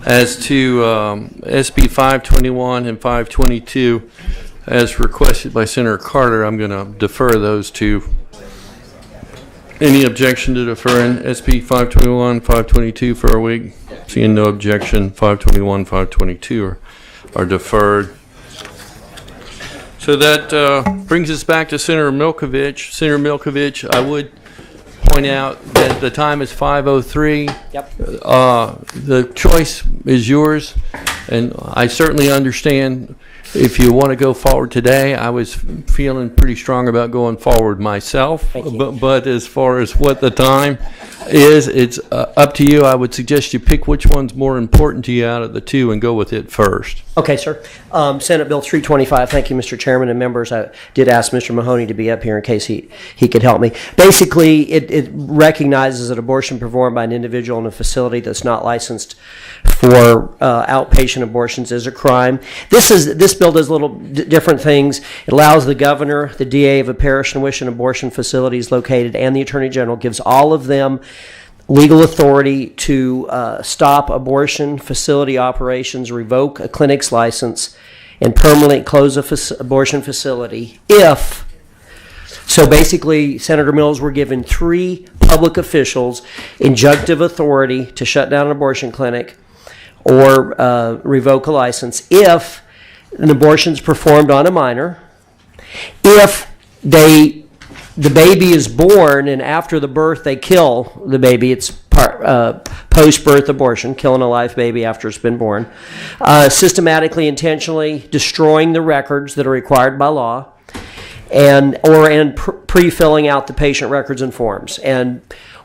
As to SB 521 and 522, as requested by Senator Carter, I'm going to defer those to. Any objection to deferring SB 521, 522 for a week? Seeing no objection, 521, 522 are deferred. So that brings us back to Senator Milkovich. Senator Milkovich, I would point out that the time is 5:03. Yep. The choice is yours, and I certainly understand if you want to go forward today. I was feeling pretty strong about going forward myself, but as far as what the time is, it's up to you. I would suggest you pick which one's more important to you out of the two and go with it first. Okay, sir. Senate Bill 325. Thank you, Mr. Chairman and members. I did ask Mr. Mahoney to be up here in case he could help me. Basically, it recognizes that abortion performed by an individual in a facility that's not licensed for outpatient abortions is a crime. This bill does little different things. It allows the governor, the DA of a parish in which an abortion facility is located, and the Attorney General, gives all of them legal authority to stop abortion facility operations, revoke a clinic's license, and permanently close a abortion facility if. So basically, Senator Mills were given 3 public officials injunctive authority to shut down an abortion clinic or revoke a license if an abortion is performed on a minor, if the baby is born and after the birth they kill the baby. It's post-birth abortion, killing a live baby after it's been born, systematically, intentionally destroying the records that are required by law, and pre-filling out the patient records and forms. And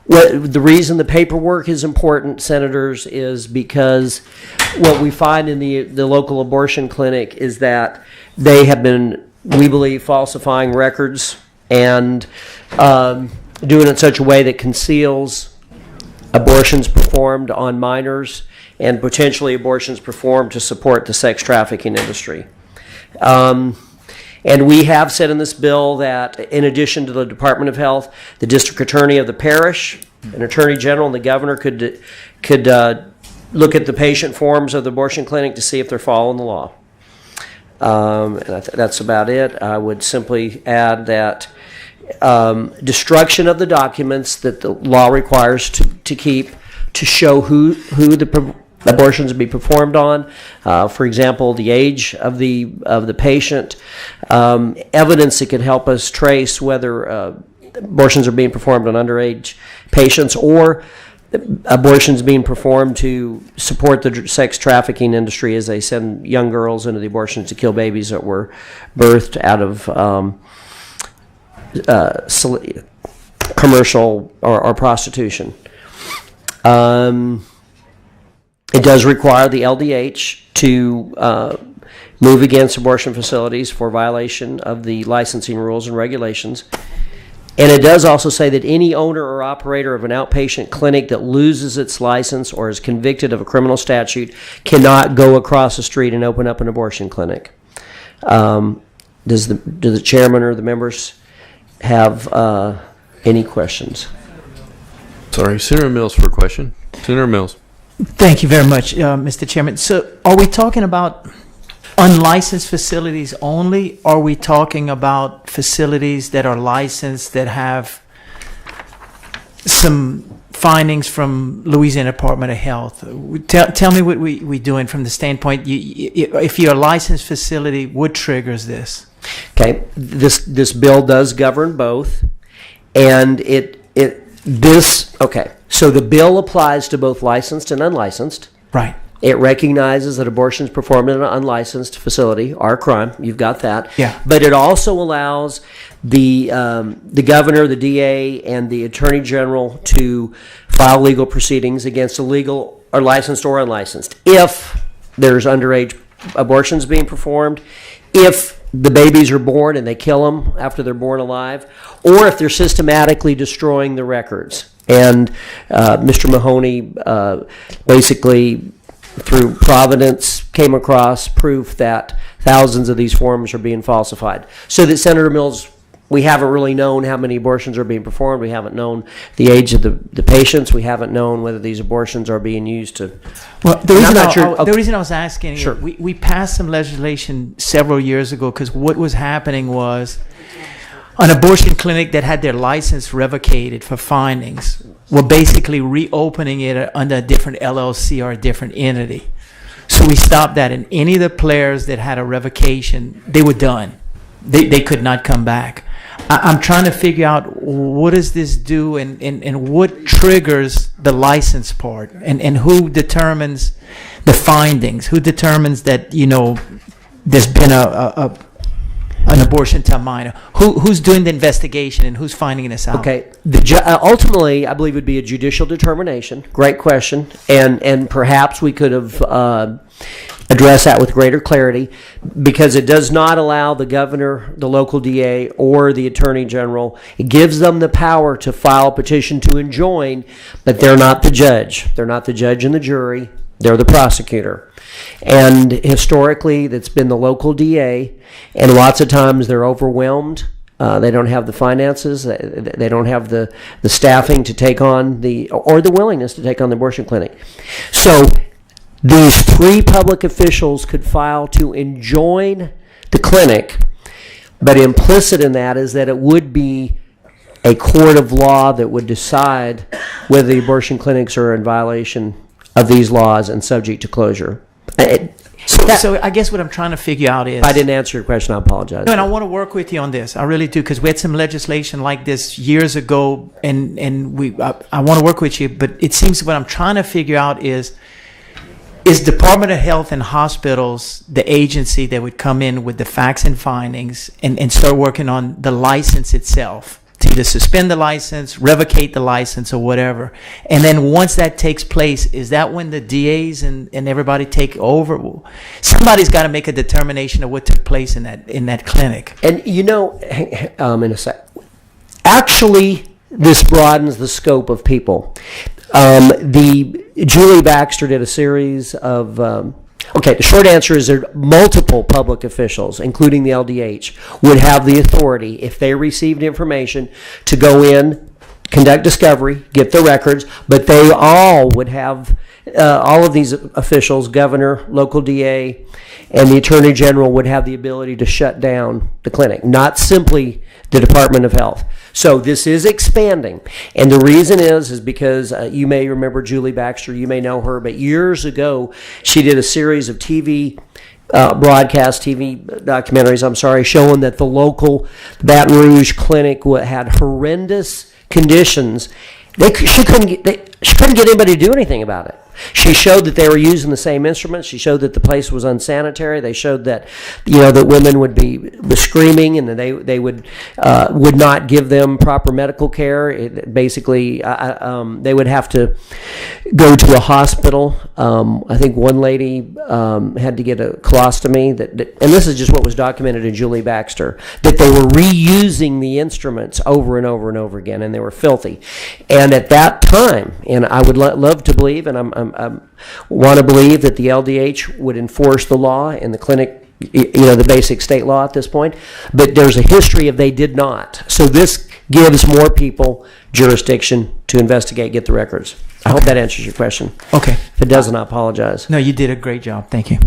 the reason the paperwork is important, senators, is because what we find in the local abortion clinic is that they have been, we believe, falsifying records and doing it in such a way that conceals abortions performed on minors and potentially abortions performed to support the sex trafficking industry. And we have said in this bill that in addition to the Department of Health, the district attorney of the parish, an attorney general, and the governor could look at the patient forms of the abortion clinic to see if they're following the law. And that's about it. I would simply add that destruction of the documents that the law requires to keep to show who the abortions be performed on, for example, the age of the patient, evidence that could help us trace whether abortions are being performed on underage patients or abortions being performed to support the sex trafficking industry as they send young girls into the abortions to kill babies that were birthed out of commercial or prostitution. It does require the LDH to move against abortion facilities for violation of the licensing rules and regulations. And it does also say that any owner or operator of an outpatient clinic that loses its license or is convicted of a criminal statute cannot go across the street and open up an abortion clinic. Do the chairman or the members have any questions? Sorry, Senator Mills for a question. Senator Mills. Thank you very much, Mr. Chairman. So are we talking about unlicensed facilities only? Or are we talking about facilities that are licensed that have some findings from Louisiana Department of Health? Tell me what we're doing from the standpoint, if you're a licensed facility, what triggers this? Okay, this bill does govern both, and so the bill applies to both licensed and unlicensed. Right. It recognizes that abortions performed in an unlicensed facility are a crime. You've got that. Yeah. But it also allows the governor, the DA, and the attorney general to file legal proceedings against illegal or licensed or unlicensed if there's underage abortions being performed, if the babies are born and they kill them after they're born alive, or if they're systematically destroying the records. And Mr. Mahoney basically, through Providence, came across proof that thousands of these forms are being falsified. So that Senator Mills We haven't really known how many abortions are being performed. We haven't known the age of the patients. We haven't known whether these abortions are being used to. Well, the reason I was asking, Sure. we passed some legislation several years ago because what was happening was an abortion clinic that had their license revocated for findings were basically reopening it under a different LLC or a different entity. So we stopped that, and any of the players that had a revocation, they were done. They could not come back. I'm trying to figure out what does this do and what triggers the license part and who determines the findings, who determines that, there's been an abortion to a minor. Who's doing the investigation and who's finding this out? Okay. Ultimately, I believe it would be a judicial determination. Great question. And perhaps we could have addressed that with greater clarity, because it does not allow the governor, the local DA, or the attorney general. It gives them the power to file a petition to enjoin, but they're not the judge. They're not the judge and the jury. They're the prosecutor. And historically, that's been the local DA, and lots of times they're overwhelmed. They don't have the finances. They don't have the staffing to take on or the willingness to take on the abortion clinic. So these three public officials could file to enjoin the clinic, but implicit in that is that it would be a court of law that would decide whether the abortion clinics are in violation of these laws and subject to closure. So I guess what I'm trying to figure out is... If I didn't answer your question, I apologize. No, and I want to work with you on this. I really do, because we had some legislation like this years ago, and I want to work with you, but it seems what I'm trying to figure out is Department of Health and Hospitals the agency that would come in with the facts and findings and start working on the license itself, to either suspend the license, revocate the license, or whatever. And then once that takes place, is that when the DAs and everybody take over? Somebody's got to make a determination of what took place in that clinic. And in a sec, actually, this broadens the scope of people. Julie Baxter did a series of. The short answer is there multiple public officials, including the LDH, would have the authority, if they received information, to go in, conduct discovery, get the records, but they all would have, all of these officials, governor, local DA, and the attorney general would have the ability to shut down the clinic, not simply the Department of Health. So this is expanding, and the reason is because you may remember Julie Baxter, you may know her, but years ago she did a series of TV documentaries, showing that the local Baton Rouge clinic had horrendous conditions. She couldn't get anybody to do anything about it. She showed that they were using the same instruments. She showed that the place was unsanitary. They showed that, that women would be screaming, and that they would not give them proper medical care. Basically, they would have to go to a hospital. I think one lady had to get a colostomy. And this is just what was documented in Julie Baxter, that they were reusing the instruments over and over and over again, and they were filthy. And at that time, and I would love to believe, and I want to believe that the LDH would enforce the law and the clinic, the basic state law at this point, but there's a history of they did not. So this gives more people jurisdiction to investigate, get the records. I hope that answers your question. Okay. If it doesn't, I apologize. No, you did a great job. Thank you.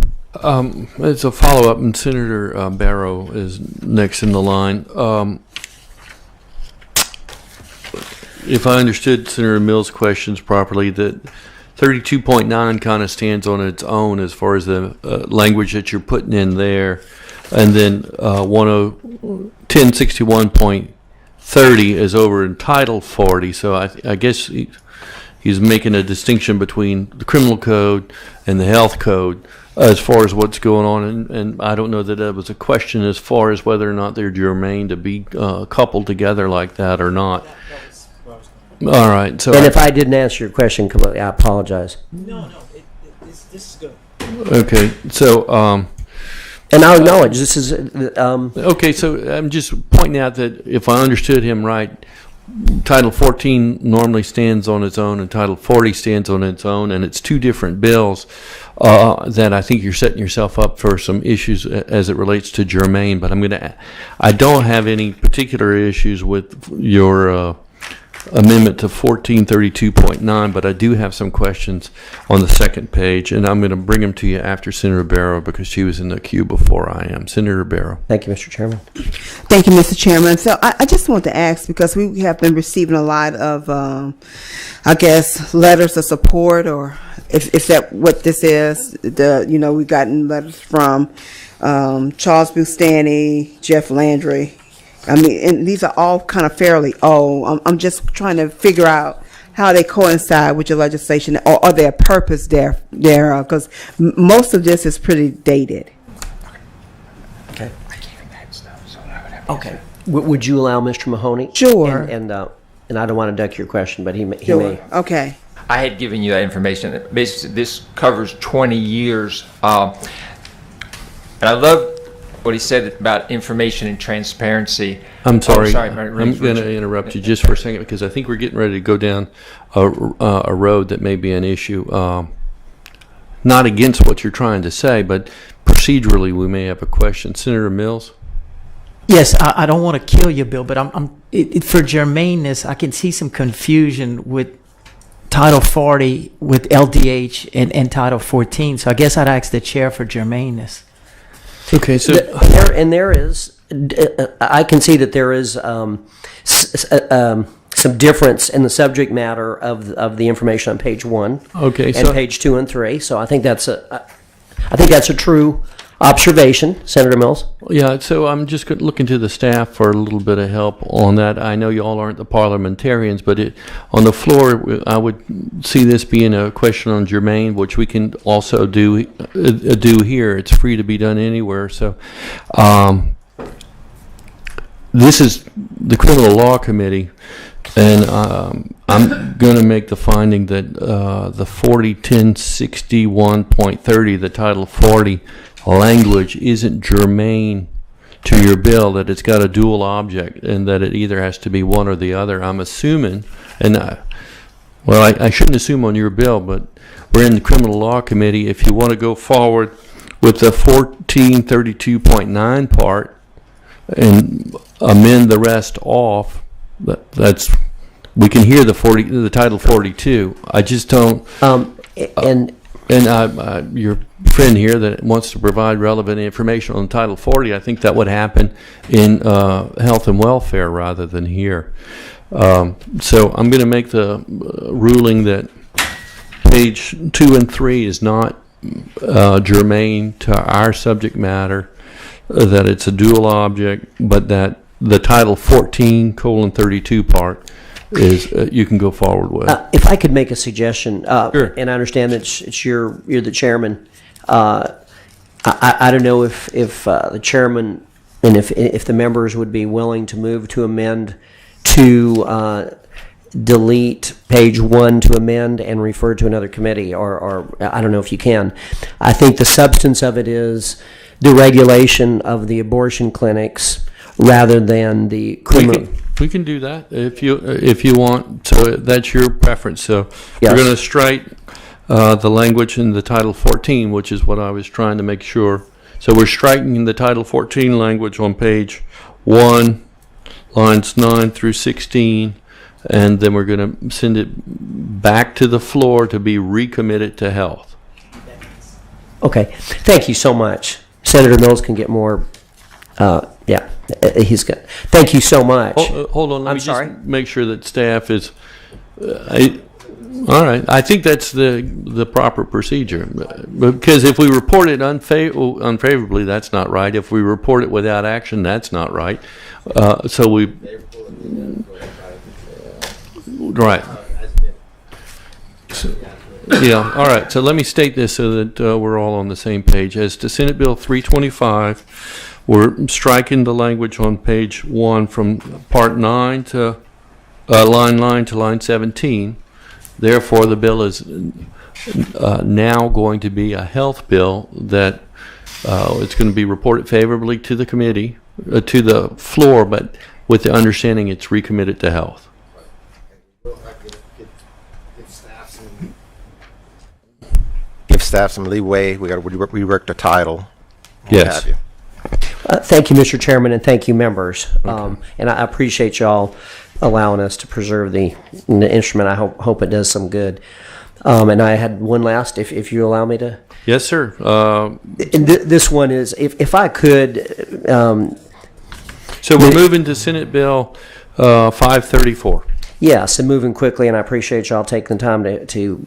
As a follow-up, and Senator Barrow is next in the line. If I understood Senator Mills' questions properly, that 32.9 kind of stands on its own as far as the language that you're putting in there, and then 1061.30 is over in Title 40. So I guess he's making a distinction between the criminal code and the health code as far as what's going on, and I don't know that that was a question as far as whether or not they're germane to be coupled together like that or not. All right. So, and if I didn't answer your question completely, I apologize. No, this is good. Okay. So, and I'll acknowledge this is. Okay. So I'm just pointing out that if I understood him right, Title 14 normally stands on its own, and Title 40 stands on its own, and it's two different bills that I think you're setting yourself up for some issues as it relates to germane. But I don't have any particular issues with your amendment to 1432.9, but I do have some questions on the second page, and I'm going to bring them to you after Senator Barrow because she was in the queue before I am. Senator Barrow. Thank you, Mr. Chairman. Thank you, Mr. Chairman. So I just want to ask, because we have been receiving a lot of, I guess, letters of support, or if that what this is. We've gotten letters from Charles Bustani, Jeff Landry. I mean, and these are all kind of fairly old. I'm just trying to figure out how they coincide with your legislation, or their purpose there, because most of this is pretty dated. Okay. Okay. Would you allow Mr. Mahoney? Sure. And I don't want to duck your question, but he may. Okay. I had given you that information. Basically, this covers 20 years. And I love what he said about information and transparency. I'm sorry. I'm going to interrupt you just for a second because I think we're getting ready to go down a road that may be an issue. Not against what you're trying to say, but procedurally we may have a question. Senator Mills? Yes, I don't want to kill you, Bill, but for germaneness, I can see some confusion with Title 40 with LDH and Title 14. So I guess I'd ask the chair for germaneness. Okay, so there is, I can see that there is some difference in the subject matter of the information on page 1. Okay, and page 2 and 3. So I think that's a true observation, Senator Mills. Yeah, so I'm just looking to the staff for a little bit of help on that. I know you all aren't the parliamentarians, but on the floor, I would see this being a question on germane, which we can also do here. It's free to be done anywhere. So this is the Criminal Law Committee, and I'm going to make the finding that the 40-1061.30, the Title 40 language, isn't germane to your bill, that it's got a dual object and that it either has to be one or the other. I'm assuming, and I shouldn't assume on your bill, but we're in the Criminal Law Committee. If you want to go forward with the 1432.9 part and amend the rest off, we can hear the Title 42. I just don't. And your friend here that wants to provide relevant information on Title 40, I think that would happen in health and welfare rather than here. So I'm going to make the ruling that page 2 and 3 is not germane to our subject matter, that it's a dual object, but that the Title 14:32 part is you can go forward with. If I could make a suggestion, Sure. And I understand that you're the chairman. I don't know if the chairman and if the members would be willing to move to amend to delete page 1 to amend and refer to another committee, or I don't know if you can. I think the substance of it is the regulation of the abortion clinics rather than the criminal. We can do that if you want. So that's your preference. So Yes. We're going to strike the language in the Title 14, which is what I was trying to make sure. So we're striking the Title 14 language on page 1, lines 9 through 16, and then we're going to send it back to the floor to be recommitted to health. Okay, thank you so much. Senator Mills can get more. Yeah, he's good. Thank you so much. Hold on, let I'm me sorry? just make sure that staff is. All right, I think that's the proper procedure, because if we report it unfavorably, that's not right. If we report it without action, that's not right. So we. Right. Yeah, all right. So let me state this so that we're all on the same page. As to Senate Bill 325, we're striking the language on page 1 from part 9 to line 9 to line 17. Therefore, the bill is now going to be a health bill that it's going to be reported favorably to the committee, to the floor, but with the understanding it's recommitted to health. staff some leeway. We got to rework the title. what Yes. have you. Thank you, Mr. Chairman, and thank you, members. And I appreciate y'all allowing us to preserve the instrument. I hope it does some good. And I had one last, if you allow me to. Yes, sir. And this one is, if I could, So we're moving to Senate Bill 534. yes, and moving quickly, and I appreciate y'all taking the time to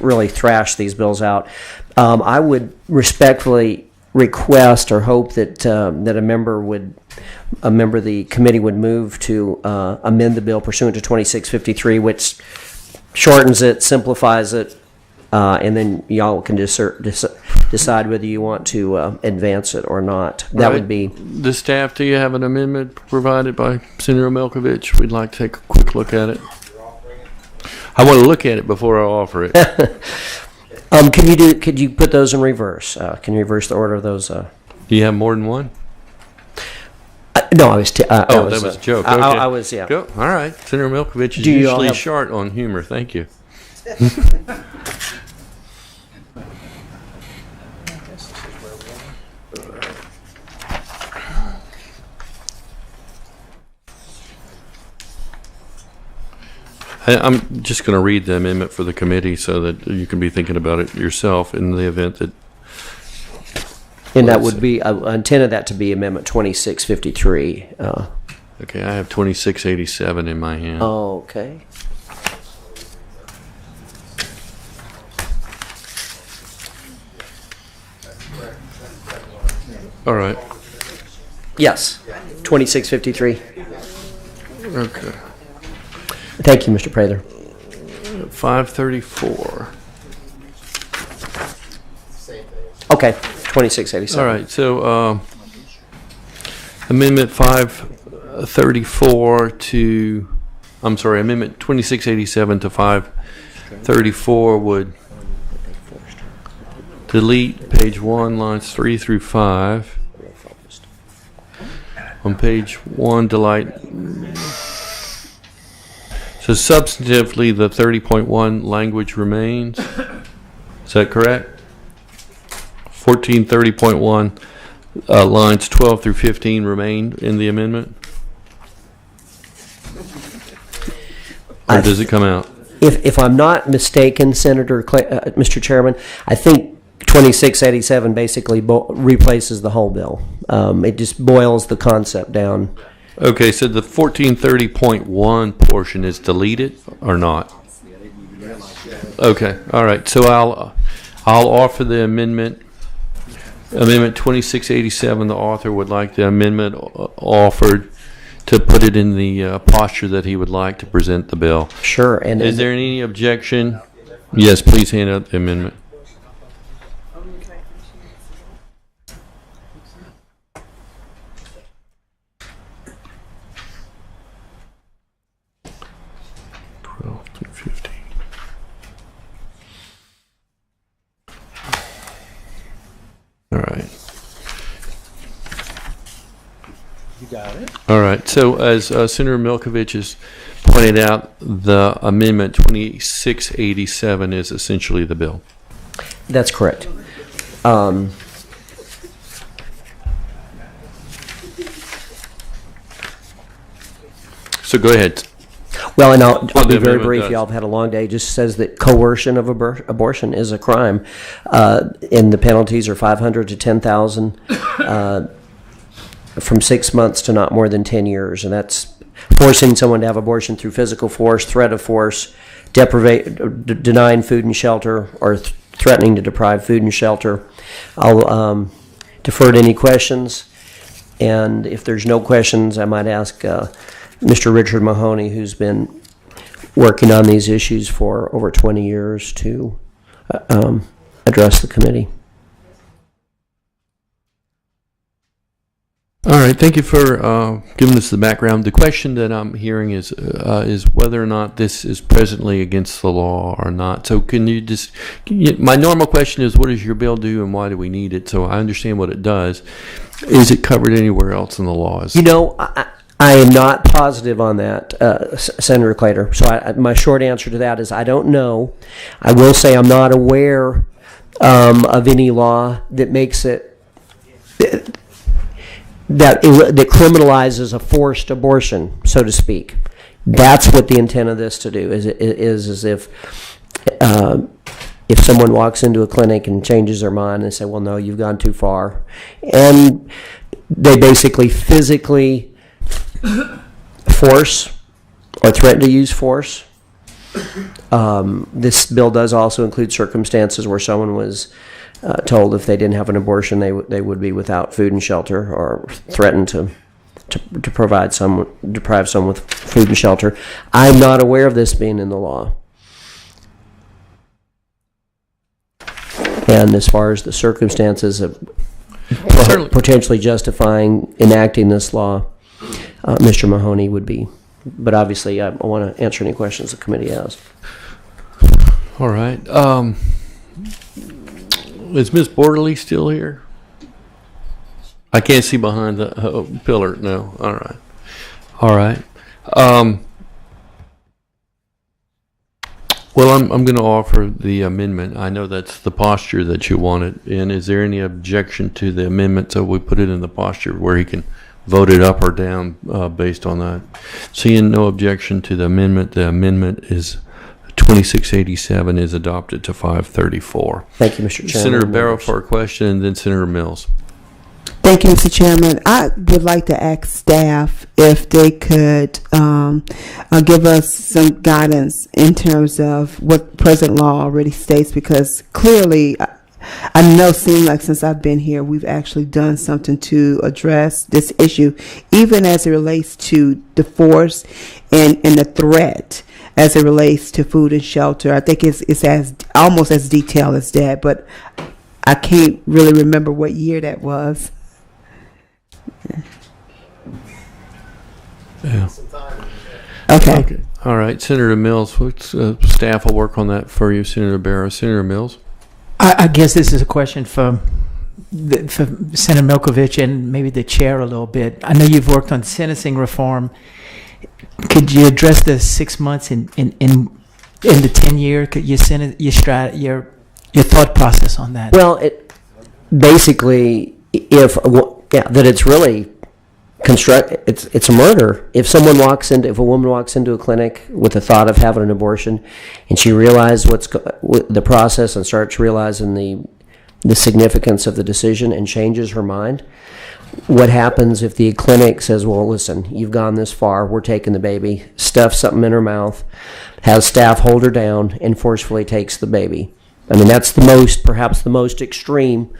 really thrash these bills out. I would respectfully request or hope that that a member of the committee would move to amend the bill pursuant to 2653, which shortens it, simplifies it, and then y'all can decide whether you want to advance it or not. That Right. would be. The staff, do you have an amendment provided by Senator Milkovich? We'd like to take a quick look at it. I want to look at it before I offer it. Could you put those in reverse? Can you reverse the order of those? Do you have more than one? No, I was. Oh, that was a joke. Okay. I was. Yeah. Go. All right. Senator Milkovich is Do you all usually have- short on humor. Thank you. I'm just going to read the amendment for the committee so that you can be thinking about it yourself in the event that. And that would be, I intended that to be Amendment 2653. Okay, I have 2687 in my hand. Okay. All right. Yes, 2653. Okay. Thank you, Mr. Prather. 534. Okay, 2687. All right, so Amendment 534 to, I'm sorry, Amendment 2687 to 534 would delete page 1, lines 3 through 5. On page 1, so substantively, the 30.1 language remains. Is that correct? 1430.1 lines 12 through 15 remain in the amendment? Or does it come out? If I'm not mistaken, Mr. Chairman, I think 2687 basically replaces the whole bill. It just boils the concept down. Okay, so the 1430.1 portion is deleted or not? Okay, all right. So I'll offer the amendment. Amendment 2687. The author would like the amendment offered to put it in the posture that he would like to present the bill. Sure. And Is there any objection? Yes, please hand out the amendment. All right. You got it. All right. So as Senator Milkovich has pointed out, the amendment 2687 is essentially the bill. that's correct. So go ahead. Well, and I'll be the very amendment brief. does. Y'all have had a long day. It just says that coercion of abortion is a crime, and the penalties are $500 to $10,000, from 6 months to not more than 10 years, and that's forcing someone to have abortion through physical force, threat of force, denying food and shelter, or threatening to deprive food and shelter. I'll defer to any questions, and if there's no questions, I might ask Mr. Richard Mahoney, who's been working on these issues for over 20 years, to address the committee. All right. Thank you for giving us the background. The question that I'm hearing is whether or not this is presently against the law or not. So can you just, my normal question is, what does your bill do and why do we need it? So I understand what it does. Is it covered anywhere else in the laws? You know, I am not positive on that, Senator Claytor. So my short answer to that is I don't know. I will say I'm not aware of any law that makes it that criminalizes a forced abortion, so to speak. That's what the intent of this to do is if someone walks into a clinic and changes their mind and say, well, no, you've gone too far, and they basically physically force or threaten to use force. This bill does also include circumstances where someone was told if they didn't have an abortion, they would be without food and shelter, or threatened to deprive someone with food and shelter. I'm not aware of this being in the law. And as far as the circumstances of potentially justifying enacting this law, Mr. Mahoney would be. But obviously, I want to answer any questions the committee has. All right. Is Ms. Borderly still here? I can't see behind the pillar. No. All right. All right. Well, I'm going to offer the amendment. I know that's the posture that you want it in. Is there any objection to the amendment so we put it in the posture where he can vote it up or down based on that? Seeing no objection to the amendment is 2687 is adopted to 534. Thank you, Mr. Chairman. Senator Barrow for a question, and then Senator Mills. Thank you, Mr. Chairman. I would like to ask staff if they could give us some guidance in terms of what present law already states, because clearly I know it seems like since I've been here, we've actually done something to address this issue, even as it relates to the force and the threat as it relates to food and shelter. I think it's as almost as detailed as that, but I can't really remember what year that was. Yeah. Okay. All right, Senator Mills. Staff will work on that for you, Senator Barrow. Senator Mills. I guess this is a question for Senator Milkovich and maybe the chair a little bit. I know you've worked on sentencing reform. Could you address the 6 months in the 10 year? Could you send your thought process on that? Well, it basically, that it's really it's a murder. If a woman walks into a clinic with the thought of having an abortion, and she realizes the process and starts realizing the significance of the decision and changes her mind, what happens if the clinic says, well, listen, you've gone this far, we're taking the baby, stuffs something in her mouth, has staff hold her down, and forcefully takes the baby? I mean, that's perhaps the most extreme.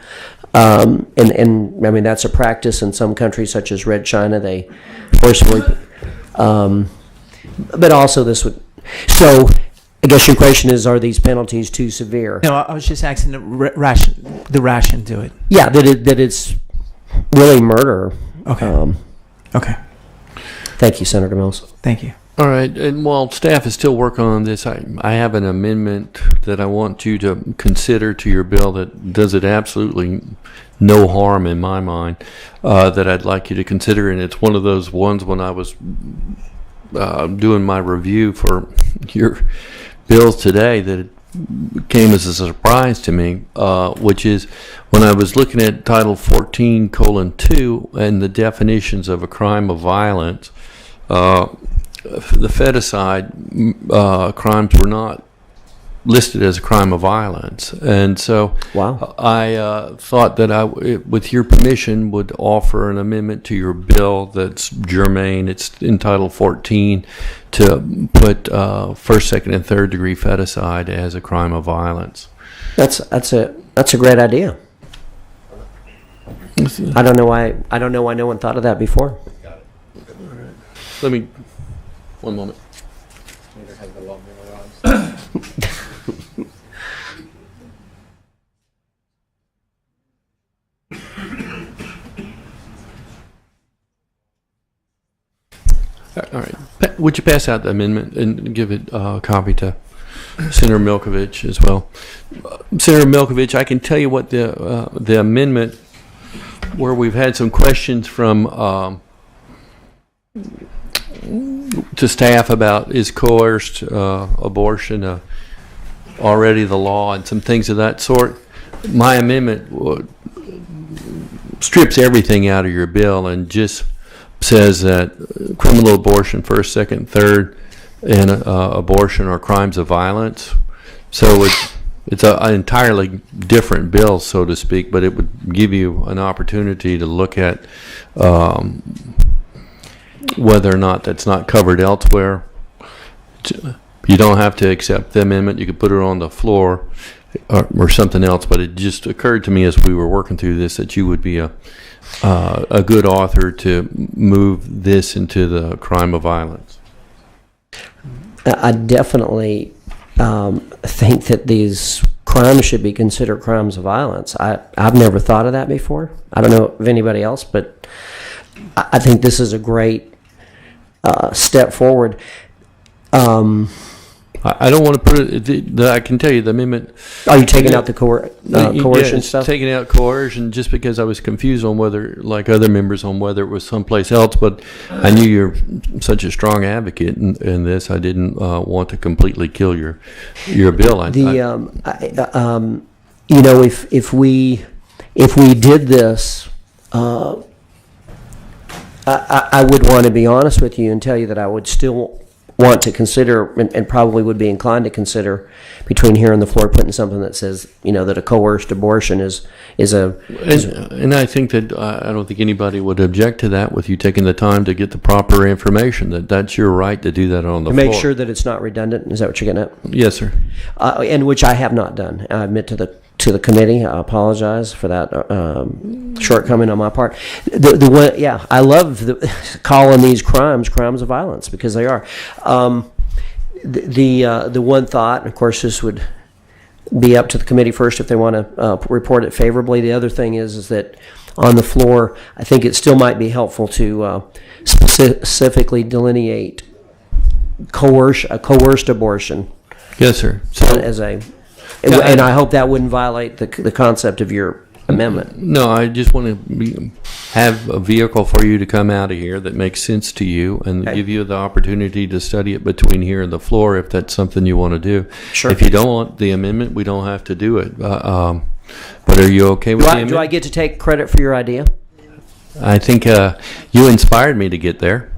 And I mean, that's a practice in some countries such as Red China. They forcefully, but also this would. So, I guess your question is, are these penalties too severe? No, I was just asking the ration to it. Yeah, that it's really murder. Okay. Okay. Thank you, Senator Mills. Thank you. All right, and while staff is still working on this, I have an amendment that I want you to consider to your bill that does it absolutely no harm in my mind, that I'd like you to consider, and it's one of those ones when I was doing my review for your bills today that it came as a surprise to me, which is when I was looking at Title 14:2 and the definitions of a crime of violence. The feticide crimes were not listed as a crime of violence, and so Wow. I thought that with your permission, would offer an amendment to your bill that's germane. It's in Title 14 to put first, second, and third degree feticide as a crime of violence. That's a great idea. I don't know why no one thought of that before. Let me. One moment. All right. Would you pass out the amendment and give it a copy to Senator Milkovich as well? Senator Milkovich, I can tell you what the amendment, where we've had some questions from to staff about is coerced abortion already the law and some things of that sort. my amendment strips everything out of your bill and just says that criminal abortion, first, second, third, and abortion are crimes of violence. So it's an entirely different bill, so to speak, but it would give you an opportunity to look at whether or not that's not covered elsewhere. You don't have to accept the amendment. You could put it on the floor or something else, but it just occurred to me as we were working through this that you would be a good author to move this into the crime of violence. I definitely think that these crimes should be considered crimes of violence. I've never thought of that before. I don't know of anybody else, but I think this is a great step forward. I don't want to put it. I can tell you the amendment. Are you taking out the coercion it's stuff? taking out coercion just because I was confused on whether, like other members, on whether it was someplace else. But I knew you're such a strong advocate in this. I didn't want to completely kill your bill. You know, if we did this, I would want to be honest with you and tell you that I would still want to consider and probably would be inclined to consider between here and the floor putting something that says, you know, that a coerced abortion is and I think that I don't think anybody would object to that with you taking the time to get the proper information. That's your right to do that on the floor. Make sure that it's not redundant. Is that what you're getting at? Yes, sir. And which I have not done. I admit to the committee. I apologize for that shortcoming on my part. The one, yeah, I love calling these crimes of violence because they are. The one thought, and of course, this would be up to the committee first if they want to report it favorably. The other thing is that on the floor, I think it still might be helpful to specifically delineate a coerced abortion. Yes, sir. And I hope that wouldn't violate the concept of your amendment. No, I just want to have a vehicle for you to come out of here that makes sense to you and give you the opportunity to study it between here and the floor if that's something you want to do. Sure. If you don't want the amendment, we don't have to do it. But are you okay with the amendment? Do I get to take credit for your idea? I think you inspired me to get there.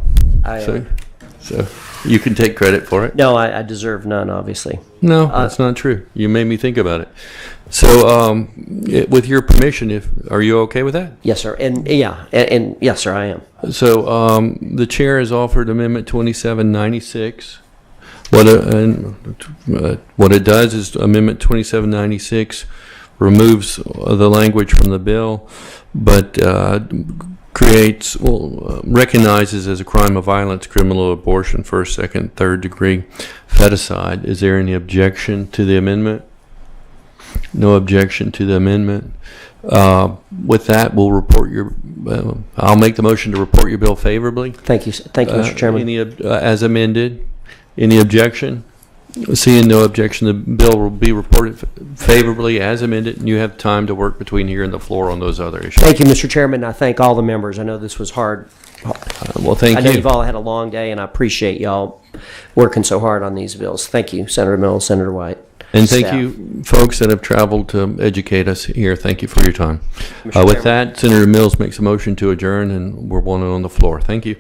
So you can take credit for it. No, I deserve none, obviously. No, that's not true. You made me think about it. So, with your permission, are you okay with that? Yes, sir. And yes, sir, I am. So, the chair has offered Amendment 2796. What it does is Amendment 2796 removes the language from the bill, but recognizes as a crime of violence criminal abortion, first, second, third degree feticide. Is there any objection to the amendment? No objection to the amendment. With that, we'll report I'll make the motion to report your bill favorably. Thank you, Mr. Chairman. As amended. Any objection? Seeing no objection, the bill will be reported favorably as amended, and you have time to work between here and the floor on those other issues. Thank you, Mr. Chairman. I thank all the members. I know this was hard. Well, thank you. I know you've all had a long day, and I appreciate y'all working so hard on these bills. Thank you, Senator Mills, Senator White. And thank you, folks that have traveled to educate us here. Thank you for your time. With that, Senator Mills makes a motion to adjourn, and we're one on the floor. Thank you.